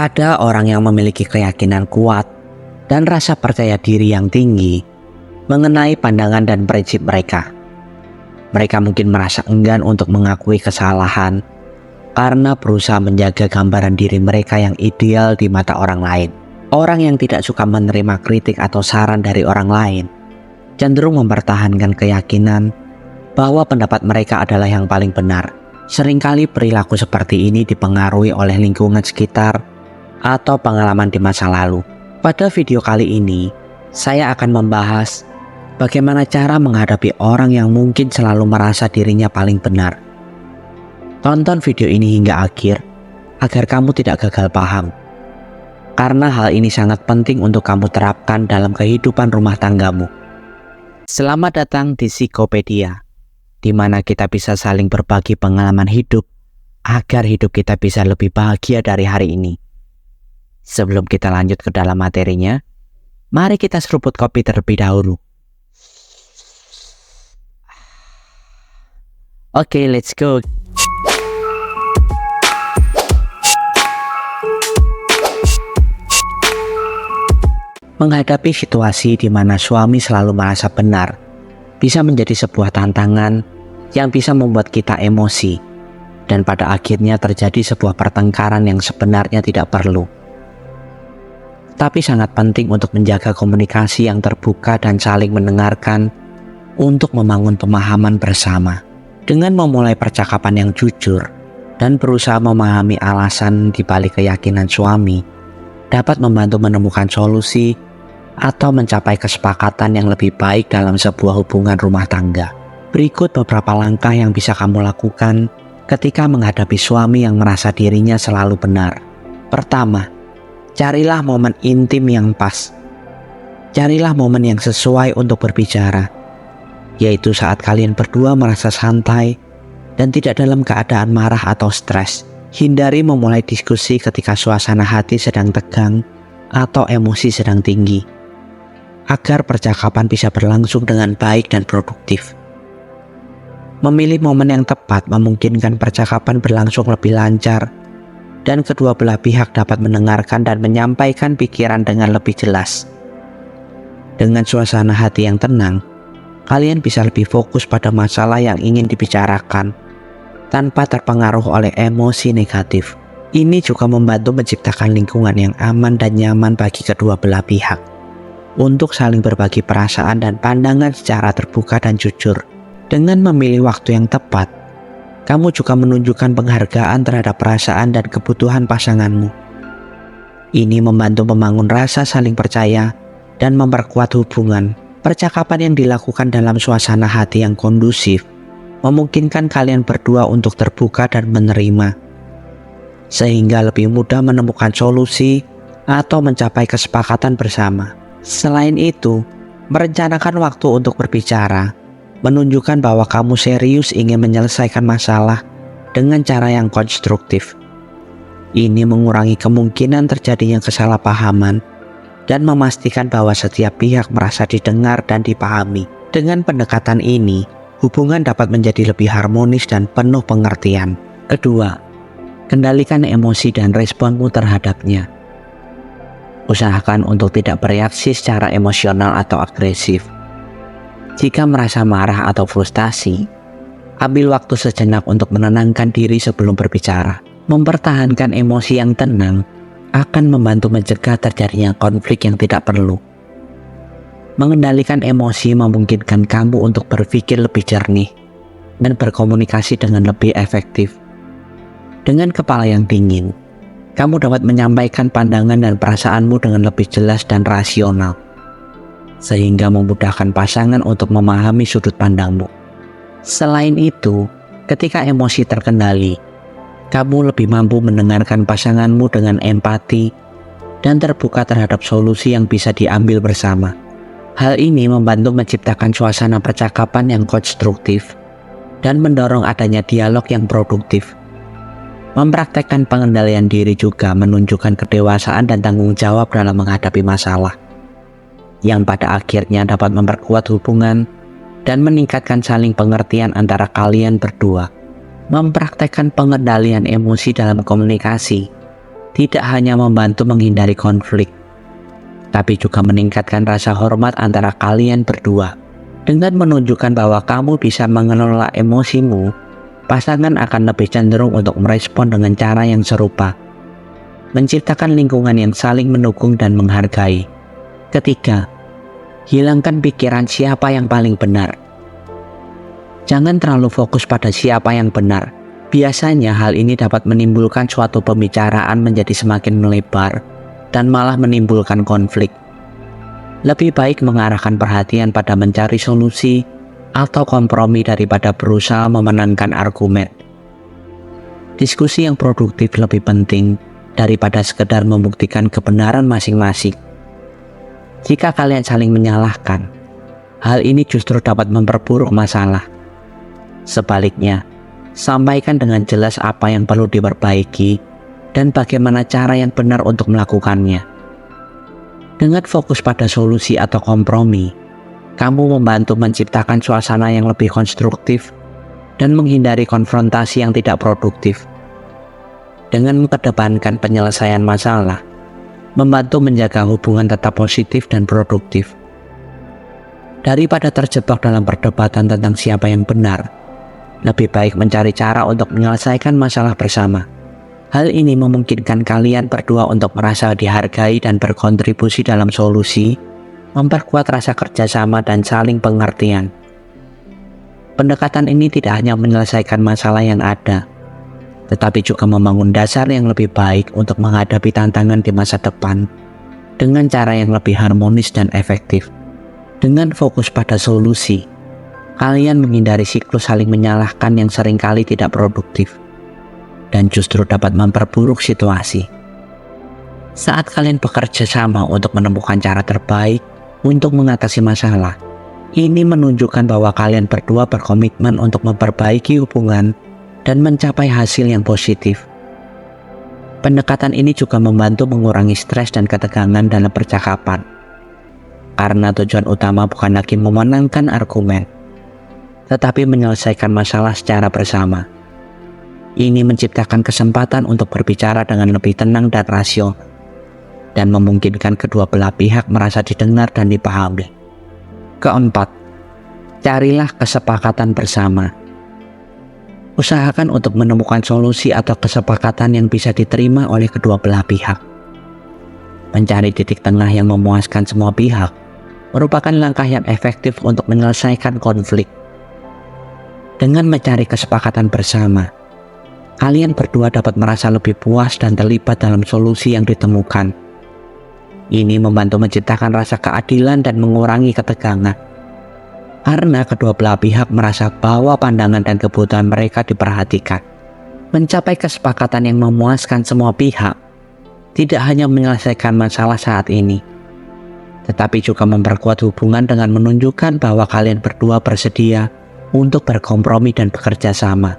Ada orang yang memiliki keyakinan kuat dan rasa percaya diri yang tinggi mengenai pandangan dan prinsip mereka. Mereka mungkin merasa enggan untuk mengakui kesalahan karena berusaha menjaga gambaran diri mereka yang ideal di mata orang lain. Orang yang tidak suka menerima kritik atau saran dari orang lain cenderung mempertahankan keyakinan bahwa pendapat mereka adalah yang paling benar. Seringkali perilaku seperti ini dipengaruhi oleh lingkungan sekitar atau pengalaman di masa lalu. Pada video kali ini, saya akan membahas bagaimana cara menghadapi orang yang mungkin selalu merasa dirinya paling benar. Tonton video ini hingga akhir agar kamu tidak gagal paham. Karena hal ini sangat penting untuk kamu terapkan dalam kehidupan rumah tanggamu. Selamat datang di Psikopedia, di mana kita bisa saling berbagi pengalaman hidup agar hidup kita bisa lebih bahagia dari hari ini. Sebelum kita lanjut ke dalam materinya, mari kita seruput kopi terlebih dahulu. Oke, let's go. Menghadapi situasi di mana suami selalu merasa benar bisa menjadi sebuah tantangan yang bisa membuat kita emosi, dan pada akhirnya terjadi sebuah pertengkaran yang sebenarnya tidak perlu. Tapi sangat penting untuk menjaga komunikasi yang terbuka dan saling mendengarkan untuk membangun pemahaman bersama. Dengan memulai percakapan yang jujur dan berusaha memahami alasan di balik keyakinan suami, dapat membantu menemukan solusi atau mencapai kesepakatan yang lebih baik dalam sebuah hubungan rumah tangga. Berikut beberapa langkah yang bisa kamu lakukan ketika menghadapi suami yang merasa dirinya selalu benar. Pertama, carilah momen intim yang pas. Carilah momen yang sesuai untuk berbicara, yaitu saat kalian berdua merasa santai dan tidak dalam keadaan marah atau stres. Hindari memulai diskusi ketika suasana hati sedang tegang atau emosi sedang tinggi, agar percakapan bisa berlangsung dengan baik dan produktif. Memilih momen yang tepat memungkinkan percakapan berlangsung lebih lancar dan kedua belah pihak dapat mendengarkan dan menyampaikan pikiran dengan lebih jelas. Dengan suasana hati yang tenang, kalian bisa lebih fokus pada masalah yang ingin dibicarakan tanpa terpengaruh oleh emosi negatif. Ini juga membantu menciptakan lingkungan yang aman dan nyaman bagi kedua belah pihak untuk saling berbagi perasaan dan pandangan secara terbuka dan jujur. Dengan memilih waktu yang tepat, kamu juga menunjukkan penghargaan terhadap perasaan dan kebutuhan pasanganmu. Ini membantu membangun rasa saling percaya dan memperkuat hubungan. Percakapan yang dilakukan dalam suasana hati yang kondusif memungkinkan kalian berdua untuk terbuka dan menerima, sehingga lebih mudah menemukan solusi atau mencapai kesepakatan bersama. Selain itu, merencanakan waktu untuk berbicara menunjukkan bahwa kamu serius ingin menyelesaikan masalah dengan cara yang konstruktif. Ini mengurangi kemungkinan terjadinya kesalahpahaman dan memastikan bahwa setiap pihak merasa didengar dan dipahami. Dengan pendekatan ini, hubungan dapat menjadi lebih harmonis dan penuh pengertian. Kedua, kendalikan emosi dan responmu terhadapnya. Usahakan untuk tidak bereaksi secara emosional atau agresif. Jika merasa marah atau frustasi, ambil waktu sejenak untuk menenangkan diri sebelum berbicara. Mempertahankan emosi yang tenang akan membantu mencegah terjadinya konflik yang tidak perlu. Mengendalikan emosi memungkinkan kamu untuk berpikir lebih jernih dan berkomunikasi dengan lebih efektif. Dengan kepala yang dingin, kamu dapat menyampaikan pandangan dan perasaanmu dengan lebih jelas dan rasional, sehingga memudahkan pasangan untuk memahami sudut pandangmu. Selain itu, ketika emosi terkendali, kamu lebih mampu mendengarkan pasanganmu dengan empati dan terbuka terhadap solusi yang bisa diambil bersama. Hal ini membantu menciptakan suasana percakapan yang konstruktif dan mendorong adanya dialog yang produktif. Mempraktekkan pengendalian diri juga menunjukkan kedewasaan dan tanggung jawab dalam menghadapi masalah, yang pada akhirnya dapat memperkuat hubungan dan meningkatkan saling pengertian antara kalian berdua. Mempraktekkan pengendalian emosi dalam komunikasi tidak hanya membantu menghindari konflik, tapi juga meningkatkan rasa hormat antara kalian berdua. Dengan menunjukkan bahwa kamu bisa mengelola emosimu, pasangan akan lebih cenderung untuk merespon dengan cara yang serupa, menciptakan lingkungan yang saling mendukung dan menghargai. Ketiga, hilangkan pikiran siapa yang paling benar. Jangan terlalu fokus pada siapa yang benar. Biasanya hal ini dapat menimbulkan suatu pembicaraan menjadi semakin melebar dan malah menimbulkan konflik. Lebih baik mengarahkan perhatian pada mencari solusi atau kompromi daripada berusaha memenangkan argumen. Diskusi yang produktif lebih penting daripada sekedar membuktikan kebenaran masing-masing. Jika kalian saling menyalahkan, hal ini justru dapat memperburuk masalah. Sebaliknya, sampaikan dengan jelas apa yang perlu diperbaiki dan bagaimana cara yang benar untuk melakukannya. Dengan fokus pada solusi atau kompromi, kamu membantu menciptakan suasana yang lebih konstruktif dan menghindari konfrontasi yang tidak produktif. Dengan mengedepankan penyelesaian masalah, membantu menjaga hubungan tetap positif dan produktif. Daripada terjebak dalam perdebatan tentang siapa yang benar, lebih baik mencari cara untuk menyelesaikan masalah bersama. Hal ini memungkinkan kalian berdua untuk merasa dihargai dan berkontribusi dalam solusi, memperkuat rasa kerjasama dan saling pengertian. Pendekatan ini tidak hanya menyelesaikan masalah yang ada, tetapi juga membangun dasar yang lebih baik untuk menghadapi tantangan di masa depan dengan cara yang lebih harmonis dan efektif. Dengan fokus pada solusi, kalian menghindari siklus saling menyalahkan yang seringkali tidak produktif dan justru dapat memperburuk situasi. Saat kalian bekerja sama untuk menemukan cara terbaik untuk mengatasi masalah, ini menunjukkan bahwa kalian berdua berkomitmen untuk memperbaiki hubungan dan mencapai hasil yang positif. Pendekatan ini juga membantu mengurangi stres dan ketegangan dalam percakapan, karena tujuan utama bukan lagi memenangkan argumen, tetapi menyelesaikan masalah secara bersama. Ini menciptakan kesempatan untuk berbicara dengan lebih tenang dan rasional, dan memungkinkan kedua belah pihak merasa didengar dan dipahami. Keempat, carilah kesepakatan bersama. Usahakan untuk menemukan solusi atau kesepakatan yang bisa diterima oleh kedua belah pihak. Mencari titik tengah yang memuaskan semua pihak merupakan langkah yang efektif untuk menyelesaikan konflik. Dengan mencari kesepakatan bersama, kalian berdua dapat merasa lebih puas dan terlibat dalam solusi yang ditemukan. Ini membantu menciptakan rasa keadilan dan mengurangi ketegangan, karena kedua belah pihak merasa bahwa pandangan dan kebutuhan mereka diperhatikan. Mencapai kesepakatan yang memuaskan semua pihak tidak hanya menyelesaikan masalah saat ini, tetapi juga memperkuat hubungan dengan menunjukkan bahwa kalian berdua bersedia untuk berkompromi dan bekerja sama.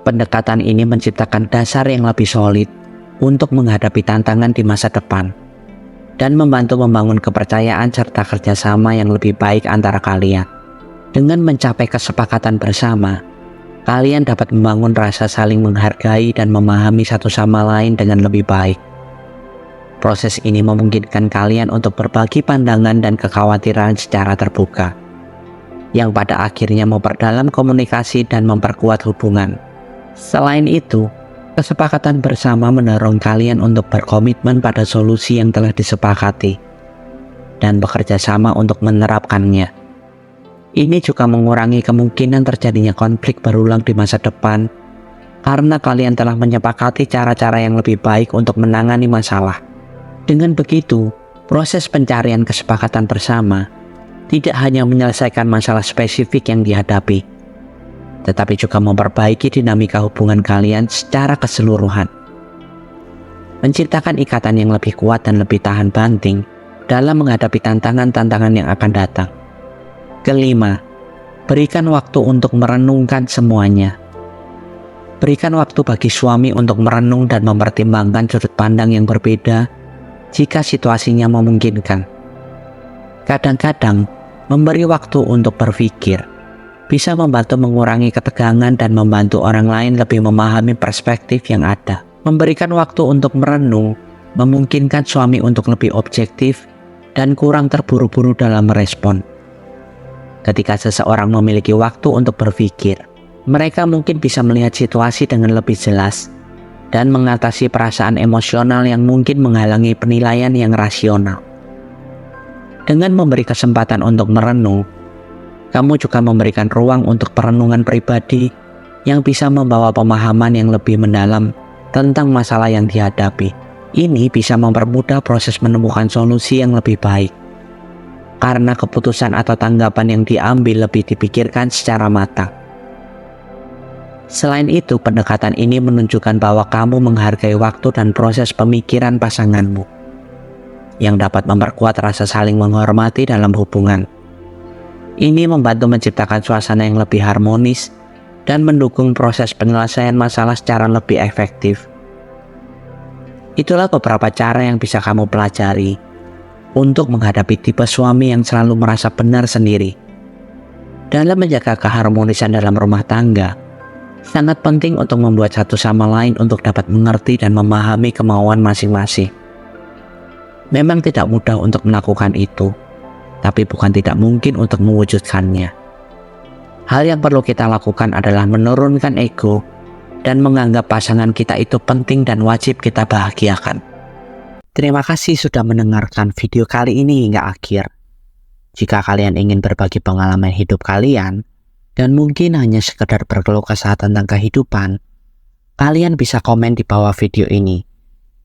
Pendekatan ini menciptakan dasar yang lebih solid untuk menghadapi tantangan di masa depan dan membantu membangun kepercayaan serta kerjasama yang lebih baik antara kalian. Dengan mencapai kesepakatan bersama, kalian dapat membangun rasa saling menghargai dan memahami satu sama lain dengan lebih baik. Proses ini memungkinkan kalian untuk berbagi pandangan dan kekhawatiran secara terbuka, yang pada akhirnya memperdalam komunikasi dan memperkuat hubungan. Selain itu, kesepakatan bersama mendorong kalian untuk berkomitmen pada solusi yang telah disepakati dan bekerja sama untuk menerapkannya. Ini juga mengurangi kemungkinan terjadinya konflik berulang di masa depan karena kalian telah menyepakati cara-cara yang lebih baik untuk menangani masalah. Dengan begitu, proses pencarian kesepakatan bersama tidak hanya menyelesaikan masalah spesifik yang dihadapi, tetapi juga memperbaiki dinamika hubungan kalian secara keseluruhan. Menciptakan ikatan yang lebih kuat dan lebih tahan banting dalam menghadapi tantangan-tantangan yang akan datang. Kelima, berikan waktu untuk merenungkan semuanya. Berikan waktu bagi suami untuk merenung dan mempertimbangkan sudut pandang yang berbeda jika situasinya memungkinkan. Kadang-kadang, memberi waktu untuk berpikir bisa membantu mengurangi ketegangan dan membantu orang lain lebih memahami perspektif yang ada. Memberikan waktu untuk merenung memungkinkan suami untuk lebih objektif dan kurang terburu-buru dalam merespon. Ketika seseorang memiliki waktu untuk berpikir, mereka mungkin bisa melihat situasi dengan lebih jelas dan mengatasi perasaan emosional yang mungkin menghalangi penilaian yang rasional. Dengan memberi kesempatan untuk merenung, kamu juga memberikan ruang untuk perenungan pribadi yang bisa membawa pemahaman yang lebih mendalam tentang masalah yang dihadapi. Ini bisa mempermudah proses menemukan solusi yang lebih baik, karena keputusan atau tanggapan yang diambil lebih dipikirkan secara matang. Selain itu, pendekatan ini menunjukkan bahwa kamu menghargai waktu dan proses pemikiran pasanganmu, yang dapat memperkuat rasa saling menghormati dalam hubungan. Ini membantu menciptakan suasana yang lebih harmonis dan mendukung proses penyelesaian masalah secara lebih efektif. Itulah beberapa cara yang bisa kamu pelajari untuk menghadapi tipe suami yang selalu merasa benar sendiri. Dalam menjaga keharmonisan dalam rumah tangga, sangat penting untuk membuat satu sama lain untuk dapat mengerti dan memahami kemauan masing-masing. Memang tidak mudah untuk melakukan itu, tapi bukan tidak mungkin untuk mewujudkannya. Hal yang perlu kita lakukan adalah menurunkan ego dan menganggap pasangan kita itu penting dan wajib kita bahagiakan. Terima kasih sudah mendengarkan video kali ini hingga akhir. Jika kalian ingin berbagi pengalaman hidup kalian, dan mungkin hanya sekedar berkeluh kesah tentang kehidupan, kalian bisa komen di bawah video ini.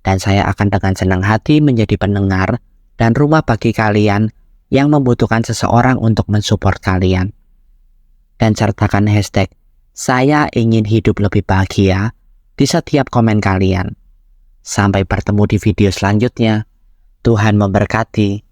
Dan saya akan dengan senang hati menjadi pendengar dan rumah bagi kalian yang membutuhkan seseorang untuk mensupport kalian. Dan sertakan hashtag "Saya ingin hidup lebih bahagia" di setiap komen kalian. Sampai bertemu di video selanjutnya. Tuhan memberkati.